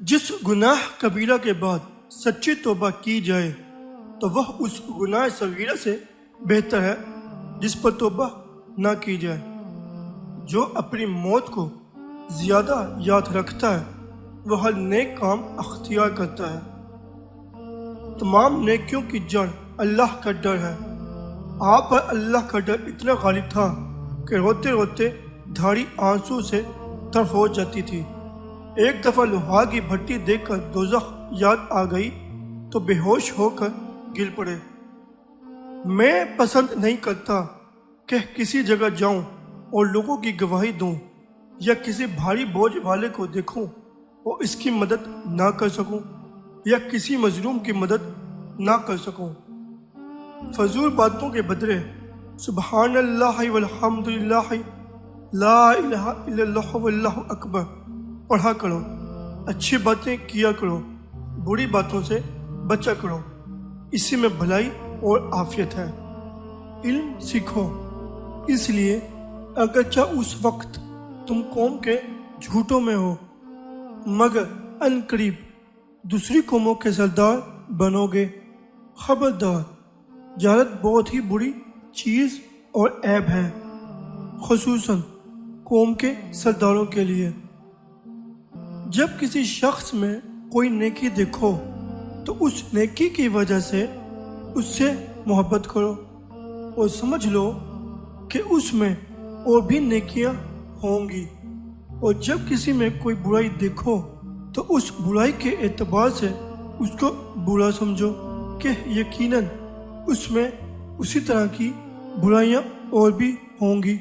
جس گناہ کبیرہ کے بعد سچی توبہ کی جائے تو وہ اس گناہ صغیرہ سے بہتر ہے جس پر توبہ نہ کی جائے۔ جو اپنی موت کو زیادہ یاد رکھتا ہے وہ ہر نیک کام اختیار کرتا ہے۔ تمام نیکیوں کی جڑ اللہ کا ڈر ہے۔ آپ پر اللہ کا ڈر اتنا غالب تھا کہ روتے روتے دھاڑی آنسو سے تر ہو جاتی تھی۔ ایک دفعہ لوہار کی بھٹی دیکھ کر دوزخ یاد آ گئی تو بے ہوش ہو کر گر پڑے۔ میں پسند نہیں کرتا کہ کسی جگہ جاؤں اور لوگوں کی گواہی دوں یا کسی بھاری بوجھ والے کو دیکھوں اور اس کی مدد نہ کر سکوں یا کسی مظلوم کی مدد نہ کر سکوں۔ فضول باتوں کے بدلے سبحان اللہ والحمد للہ لا الہ الا اللہ واللہ اکبر پڑھا کرو۔ اچھی باتیں کیا کرو، بری باتوں سے بچا کرو، اسی میں بھلائی اور عافیت ہے۔ علم سیکھو، اس لیے اگرچہ اس وقت تم قوم کے جھوٹوں میں ہو مگر ان قریب دوسری قوموں کے سردار بنو گے۔ خبردار، جہالت بہت ہی بری چیز اور عیب ہے، خصوصاً قوم کے سرداروں کے لیے۔ جب کسی شخص میں کوئی نیکی دیکھو تو اس نیکی کی وجہ سے اس سے محبت کرو اور سمجھ لو کہ اس میں اور بھی نیکیاں ہوں گی، اور جب کسی میں کوئی برائی دیکھو تو اس برائی کے اعتبار سے اس کو برا سمجھو کہ یقیناً اس میں اسی طرح کی برائیاں اور بھی ہوں گی۔